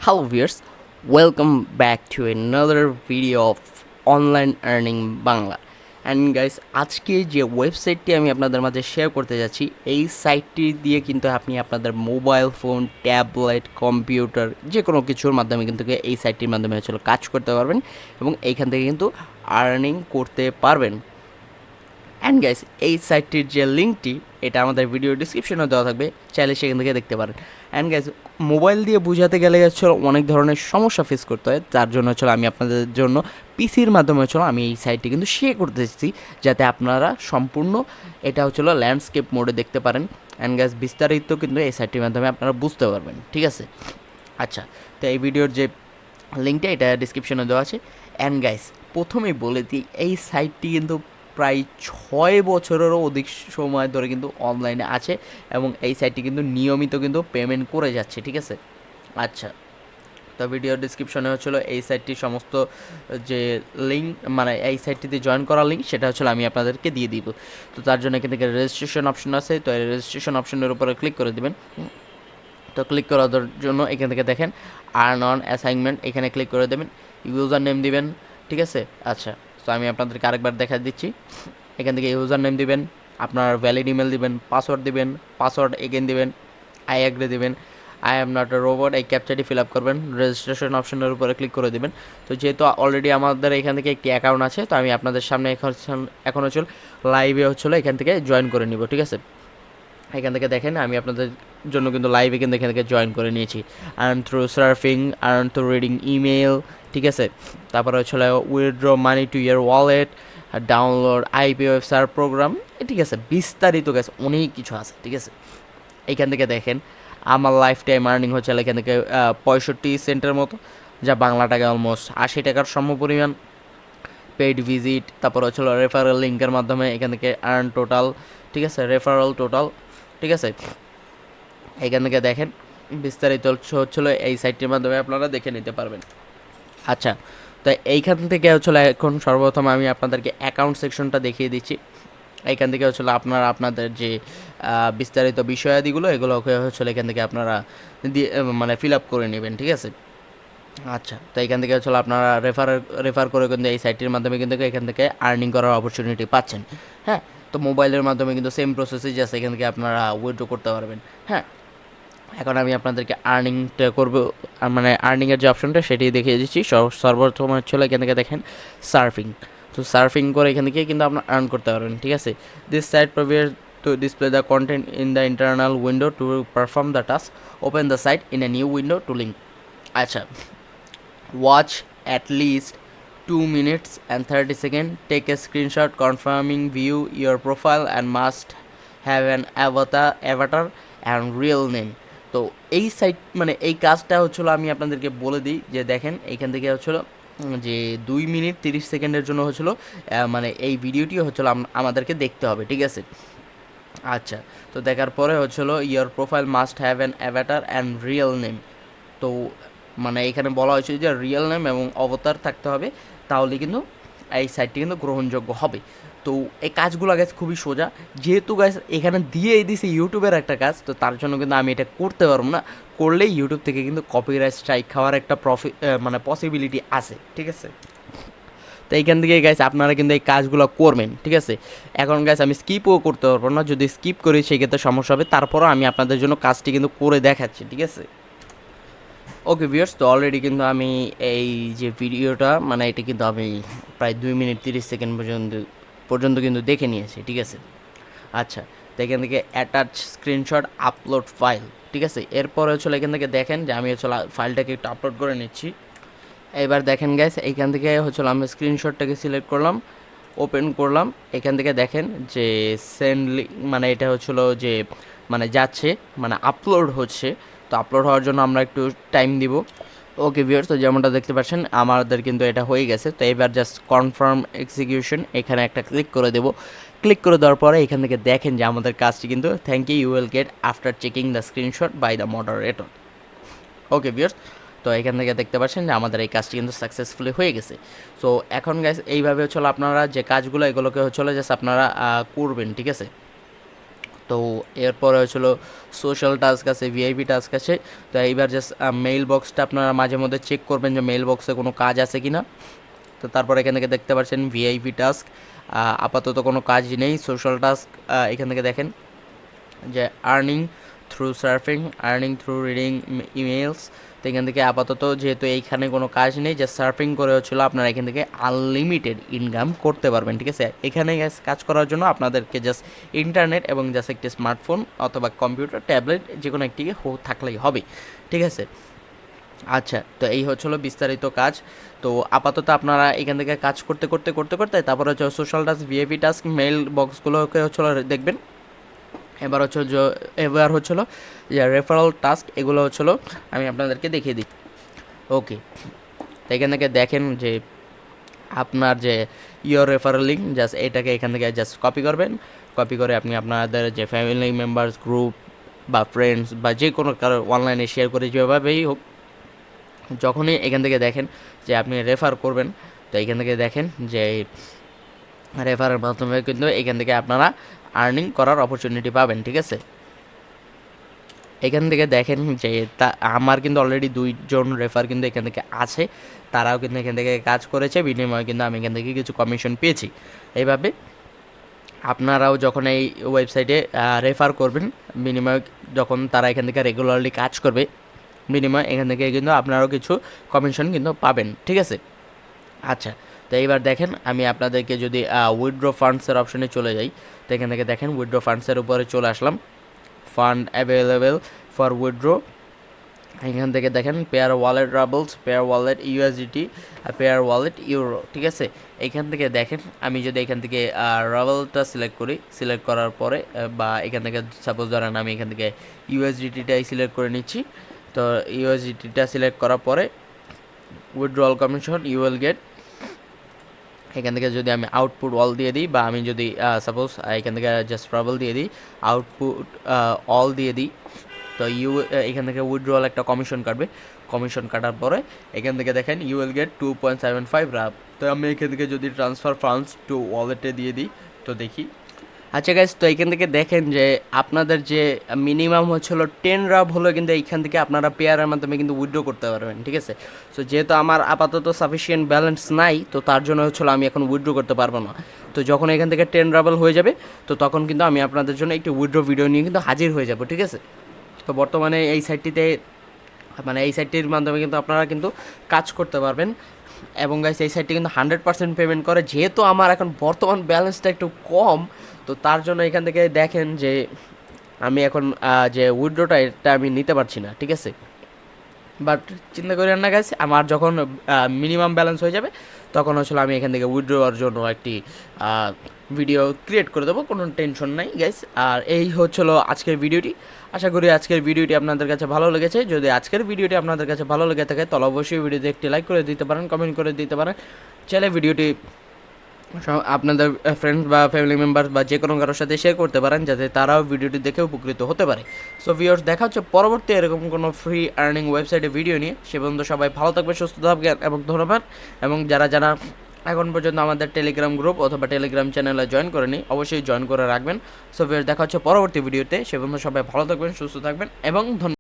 Hello viewers, welcome back to another video of online earning Bangla and guys আজকে যে ওয়েবসাইটটি আমি আপনাদের মাঝে শেয়ার করতে যাচ্ছি এই সাইটটি দিয়ে কিন্তু আপনি আপনাদের মোবাইল ফোন ট্যাবলেট কম্পিউটার যে কোনো কিছুর মাধ্যমে কিন্তু এই সাইটটির মাধ্যমে আসলে কাজ করতে পারবেন এবং এইখান থেকে কিন্তু আর্নিং করতে পারবেন। অ্যান্ড গাইস এই সাইটটির যে লিঙ্কটি এটা আমাদের ভিডিও ডিসক্রিপশনে দেওয়া থাকবে, চাইলে সেখান থেকে দেখতে পারেন। অ্যান্ড গাইস মোবাইল দিয়ে বোঝাতে গেলে হচ্ছে অনেক ধরনের সমস্যা ফেস করতে হয়, তার জন্য হচ্ছে আমি আপনাদের জন্য পিসির মাধ্যমে হচ্ছে আমি এই সাইটটি কিন্তু শেয়ার করতে এসেছি যাতে আপনারা সম্পূর্ণ এটা হচ্ছে ল্যান্ডস্কেপ মোডে দেখতে পারেন। অ্যান্ড গাইস বিস্তারিত কিন্তু এই সাইটটির মাধ্যমে আপনারা বুঝতে পারবেন, ঠিক আছে? আচ্ছা, তো এই ভিডিওর যে লিঙ্কটা এটা ডিসক্রিপশনে দেওয়া আছে। অ্যান্ড গাইস প্রথমেই বলে দিই এই সাইটটি কিন্তু প্রায় 6 বছরেরও অধিক সময় ধরে কিন্তু অনলাইনে আছে এবং এই সাইটটি কিন্তু নিয়মিত কিন্তু পেমেন্ট করে যাচ্ছে, ঠিক আছে? আচ্ছা, তো ভিডিওর ডিসক্রিপশনে হচ্ছিল এই সাইটটির সমস্ত যে লিঙ্ক মানে এই সাইটটিতে জয়েন করার লিঙ্ক সেটা হচ্ছে আমি আপনাদেরকে দিয়ে দিব। তো তার জন্য এখান থেকে রেজিস্ট্রেশন অপশন আছে, তো এই রেজিস্ট্রেশন অপশনের উপরে ক্লিক করে দেবেন। তো ক্লিক করার জন্য এখান থেকে দেখেন আর্ন অন অ্যাসাইনমেন্ট, এখানে ক্লিক করে দেবেন, ইউজার নেম দিবেন, ঠিক আছে? আচ্ছা, তো আমি আপনাদেরকে আরেকবার দেখা দিচ্ছি। এখান থেকে ইউজার নেম দিবেন, আপনার ভ্যালিড ইমেল দিবেন, পাসওয়ার্ড দিবেন, পাসওয়ার্ড এগেন দিবেন, আই অ্যাগ্রি দিবেন, I am not a robot, এই ক্যাপচারটি ফিল আপ করবেন, রেজিস্ট্রেশন অপশনের উপরে ক্লিক করে দেবেন। তো যেহেতু অলরেডি আমাদের এখান থেকে একটি অ্যাকাউন্ট আছে, তো আমি আপনাদের সামনে এখন হচ্ছে লাইভে হচ্ছিলো এখান থেকে জয়েন করে নিব, ঠিক আছে? এখান থেকে দেখেন আমি আপনাদের জন্য কিন্তু লাইভে কিন্তু এখান থেকে জয়েন করে নিয়েছি। Earn through surfing, earn through reading email, ঠিক আছে? তারপরে হচ্ছে withdraw money to your wallet, download IPOF sir program, ঠিক আছে? বিস্তারিত গেছে অনেক কিছু আছে, ঠিক আছে? এইখান থেকে দেখেন আমার লাইফ টাইম আর্নিং হচ্ছে এখান থেকে 65 সেন্টের মতো, যা বাংলা টাকায় অলমোস্ট 80 টাকার সমপরিমাণ। পেইড ভিজিট, তারপর হচ্ছে রেফারেল লিঙ্কের মাধ্যমে এখান থেকে আর্ন টোটাল, ঠিক আছে? রেফারেল টোটাল, ঠিক আছে? এখান থেকে দেখেন বিস্তারিত হচ্ছিল এই সাইটটির মাধ্যমে আপনারা দেখে নিতে পারবেন। আচ্ছা, তো এইখান থেকে হচ্ছিল এখন সর্বপ্রথম আমি আপনাদেরকে অ্যাকাউন্ট সেকশনটা দেখিয়ে দিচ্ছি। এইখান থেকে হচ্ছিল আপনারা আপনাদের যে বিস্তারিত বিষয়াদিগুলো এগুলোকে হচ্ছিল এখান থেকে আপনারা দিয়ে মানে ফিল আপ করে নেবেন, ঠিক আছে? আচ্ছা, তো এখান থেকে হচ্ছিল আপনারা রেফার করে কিন্তু এই সাইটটির মাধ্যমে কিন্তু এখান থেকে আর্নিং করার অপরচুনিটি পাচ্ছেন। হ্যাঁ, তো মোবাইলের মাধ্যমে কিন্তু সেম প্রসেসে জাস্ট এখান থেকে আপনারা উইথড্র করতে পারবেন। হ্যাঁ, এখন আমি আপনাদেরকে আর্নিংটা করবো, মানে আর্নিংয়ের যে অপশনটা সেটি দেখিয়ে দিচ্ছি। সর্বপ্রথম হচ্ছিল এখান থেকে দেখেন সার্ফিং, তো সার্ফিং করে এখান থেকে কিন্তু আপনার আর্ন করতে পারবেন, ঠিক আছে? This site prefer to display the content in the internal window to perform the task. Open the site in a new window to link. আচ্ছা, watch at least 2 minutes and 30 seconds. Take a screenshot confirming view your profile and must have an avatar and real name. তো এই site মানে এই কাজটা হচ্ছিল আমি আপনাদেরকে বলে দিই যে দেখেন এইখান থেকে হচ্ছিল যে 2 মিনিট 30 সেকেন্ডের জন্য হচ্ছিল মানে এই ভিডিওটি হচ্ছিল আমাদেরকে দেখতে হবে, ঠিক আছে? আচ্ছা, তো দেখার পরে হচ্ছিল your profile must have an Avatar and real name. তো মানে এখানে বলা হয়েছে যে রিয়েল নেম এবং অবতার থাকতে হবে, তাহলে কিন্তু এই সাইটটি কিন্তু গ্রহণযোগ্য হবে। তো এই কাজগুলো গাছ খুবই সোজা, যেহেতু গাছ এখানে দিয়েই দিছে ইউটিউবের একটা কাজ, তো তার জন্য কিন্তু আমি এটা করতে পারবো না, করলেই ইউটিউব থেকে কিন্তু কপিরাইট স্ট্রাইক খাওয়ার একটা মানে পসিবিলিটি আছে, ঠিক আছে? তো এইখান থেকে গাইস আপনারা কিন্তু এই কাজগুলো করবেন, ঠিক আছে? এখন গাইস আমি স্কিপও করতে পারবো না, যদি স্কিপ করি সেক্ষেত্রে সমস্যা হবে, তারপরও আমি আপনাদের জন্য কাজটি কিন্তু করে দেখাচ্ছি, ঠিক আছে? ওকে ভিউয়ার্স, তো অলরেডি কিন্তু আমি এই যে ভিডিওটা মানে এটা কিন্তু আমি প্রায় 2 মিনিট 30 সেকেন্ড পর্যন্ত কিন্তু দেখে নিয়েছি, ঠিক আছে? আচ্ছা, তো এখান থেকে অ্যাটাচ স্ক্রিনশট আপলোড ফাইল, ঠিক আছে? এরপরে হচ্ছে এখান থেকে দেখেন যে আমি হচ্ছে ফাইলটাকে একটু আপলোড করে নিচ্ছি। এবার দেখেন গাইস এইখান থেকে হচ্ছে আমি স্ক্রিনশটটাকে সিলেক্ট করলাম, ওপেন করলাম। এখান থেকে দেখেন যে সেন্ড মানে এটা হচ্ছিলো যে মানে যাচ্ছে মানে আপলোড হচ্ছে, তো আপলোড হওয়ার জন্য আমরা একটু টাইম দিব। ওকে ভিউয়ার্স, তো যেমনটা দেখতে পাচ্ছেন আমাদের কিন্তু এটা হয়ে গেছে। তো এবার জাস্ট কনফার্ম এক্সিকিউশন এখানে একটা ক্লিক করে দেবো। ক্লিক করে দেওয়ার পরে এখান থেকে দেখেন যে আমাদের কাজটি কিন্তু thank you will get after checking the screenshot by the moderator. Okay viewers, তো এখান থেকে দেখতে পাচ্ছেন যে আমাদের এই কাজটি কিন্তু সাকসেসফুলি হয়ে গেছে। সো এখন গাইস এইভাবে হচ্ছে আপনারা যে কাজগুলো এগুলোকে হচ্ছে জাস্ট আপনারা করবেন, ঠিক আছে? তো এরপরে হচ্ছিল সোশ্যাল টাস্ক আছে, ভিআইপি টাস্ক আছে। তো এইবার জাস্ট মেইল বক্সটা আপনারা মাঝে মধ্যে চেক করবেন যে মেইল বক্সে কোনো কাজ আছে কি না। তো তারপর এখান থেকে দেখতে পাচ্ছেন ভিআইপি টাস্ক, আপাতত কোনো কাজ নেই। সোশ্যাল টাস্ক এখান থেকে দেখেন যে earning through surfing, earning through reading emails. তো এখান থেকে আপাতত যেহেতু এইখানে কোনো কাজ নেই, যে সার্ফিং করে হচ্ছিলো আপনারা এখান থেকে আনলিমিটেড ইনকাম করতে পারবেন, ঠিক আছে। এখানে কাজ করার জন্য আপনাদেরকে জাস্ট ইন্টারনেট এবং জাস্ট একটি স্মার্টফোন অথবা কম্পিউটার, ট্যাবলেট যে কোনো একটি থাকলেই হবে, ঠিক আছে। আচ্ছা, তো এই হচ্ছিলো বিস্তারিত কাজ। তো আপাতত আপনারা এখান থেকে কাজ করতে করতে করতে করতে তারপরে হচ্ছে social task, VIP task, mail বক্সগুলোকে হচ্ছিলো দেখবেন। এবার হচ্ছিলো যে রেফারেল টাস্ক, এগুলো হচ্ছিলো আমি আপনাদেরকে দেখিয়ে দিই। ওকে, তো এখান থেকে দেখেন যে আপনার যে ইয়োর রেফারেল লিঙ্ক, জাস্ট এটাকে এখান থেকে জাস্ট কপি করবেন। কপি করে আপনি আপনাদের যে ফ্যামিলি মেম্বার্স, গ্রুপ বা ফ্রেন্ডস বা যে কোনো কারো অনলাইনে শেয়ার করে যেভাবেই হোক, যখনই এখান থেকে দেখেন যে আপনি রেফার করবেন, তো এখান থেকে দেখেন যে রেফারের মাধ্যমে কিন্তু এখান থেকে আপনারা আর্নিং করার অপরচুনিটি পাবেন, ঠিক আছে। এখান থেকে দেখেন যে আমার কিন্তু অলরেডি 2 জন রেফার কিন্তু এখান থেকে আছে, তারাও কিন্তু এখান থেকে কাজ করেছে, বিনিময়ে কিন্তু আমি এখান থেকে কিছু কমিশন পেয়েছি। এইভাবে আপনারাও যখন এই ওয়েবসাইটে রেফার করবেন, বিনিময়ে যখন তারা এখান থেকে রেগুলারলি কাজ করবে, বিনিময়ে এখান থেকে কিন্তু আপনারাও কিছু কমিশন কিন্তু পাবেন, ঠিক আছে। আচ্ছা, তো এইবার দেখেন আমি আপনাদেরকে যদি উইথড্র ফান্ডসের অপশনে চলে যাই, তো এখান থেকে দেখেন উইথড্র ফান্ডসের উপরে চলে আসলাম। ফান্ড অ্যাভেলেবেল ফর উইথড্র, এখান থেকে দেখেন Payeer wallet rubles, Payeer wallet USDT, Payeer wallet euro, ঠিক আছে। এখান থেকে দেখেন আমি যদি এখান থেকে রাবলটা সিলেক্ট করি, সিলেক্ট করার পরে বা এখান থেকে সাপোজ ধরেন আমি এখান থেকে ইউএসডিটিটাই সিলেক্ট করে নিচ্ছি। তো ইউএসডিটিটা সিলেক্ট করার পরে withdrawal commission you will get, এখান থেকে যদি আমি আউটপুট অল দিয়ে দিই, বা আমি যদি সাপোজ এখান থেকে জাস্ট রাবল দিয়ে দিই, আউটপুট অল দিয়ে দিই, তো এখান থেকে উইথড্রয়াল একটা কমিশন কাটবে। কমিশন কাটার পরে এখান থেকে দেখেন ইউ উইল গেট 2.75 রাব। তো আমি এখান থেকে যদি ট্রান্সফার ফান্ডস টু ওয়ালেটে দিয়ে দিই, তো দেখি। আচ্ছা গাইস, তো এখান থেকে দেখেন যে আপনাদের যে মিনিমাম হচ্ছিলো 10 রাব হলো, কিন্তু এইখান থেকে আপনারা পেয়ারের মাধ্যমে কিন্তু উইথড্র করতে পারবেন, ঠিক আছে। সো যেহেতু আমার আপাতত সাফিসিয়েন্ট ব্যালেন্স নাই, তো তার জন্য হচ্ছিলো আমি এখন উইথড্র করতে পারবো না। তো যখন এখান থেকে 10 রাবল হয়ে যাবে, তো তখন কিন্তু আমি আপনাদের জন্য একটি উইথড্র ভিডিও নিয়ে কিন্তু হাজির হয়ে যাব, ঠিক আছে। তো বর্তমানে এই সাইটটিতে এই সাইটটির মাধ্যমে কিন্তু আপনারা কিন্তু কাজ করতে পারবেন। এবং গাইস এই সাইটটি কিন্তু 100% পেমেন্ট করে। যেহেতু আমার এখন বর্তমান ব্যালেন্সটা একটু কম, তো তার জন্য এখান থেকে দেখেন যে আমি এখন যে উইথড্রটা এটা আমি নিতে পারছি না, ঠিক আছে। বাট চিন্তা করেন না গাইস, আমার যখন মিনিমাম ব্যালেন্স হয়ে যাবে, তখন আসলে আমি এখান থেকে উইথড্রোয়ার জন্য একটি ভিডিও ক্রিয়েট করে দেবো, কোনো টেনশন নাই গাইস। আর এই হচ্ছিলো আজকের ভিডিওটি। আশা করি আজকের ভিডিওটি আপনাদের কাছে ভালো লেগেছে। যদি আজকের ভিডিওটি আপনাদের কাছে ভালো লেগে থাকে, তাহলে অবশ্যই ভিডিওতে একটি লাইক করে দিতে পারেন, কমেন্ট করে দিতে পারেন। চাইলে ভিডিওটি আপনাদের ফ্রেন্ডস বা ফ্যামিলি মেম্বার্স বা যে কোনো কারোর সাথে শেয়ার করতে পারেন, যাতে তারাও ভিডিওটি দেখে উপকৃত হতে পারে। সো ভিউয়ার্স, দেখা হচ্ছে পরবর্তী এরকম কোনো ফ্রি আর্নিং ওয়েবসাইটে ভিডিও নিয়ে। সে পর্যন্ত সবাই ভালো থাকবে, সুস্থ থাকবেন এবং ধন্যবাদ। এবং যারা এখন পর্যন্ত আমাদের টেলিগ্রাম গ্রুপ অথবা টেলিগ্রাম চ্যানেলে জয়েন করেনি, অবশ্যই জয়েন করে রাখবেন। সো ভিউয়ার্স, দেখা হচ্ছে পরবর্তী ভিডিওতে। সে পর্যন্ত সবাই ভালো থাকবেন, সুস্থ থাকবেন এবং ধন্যবাদ।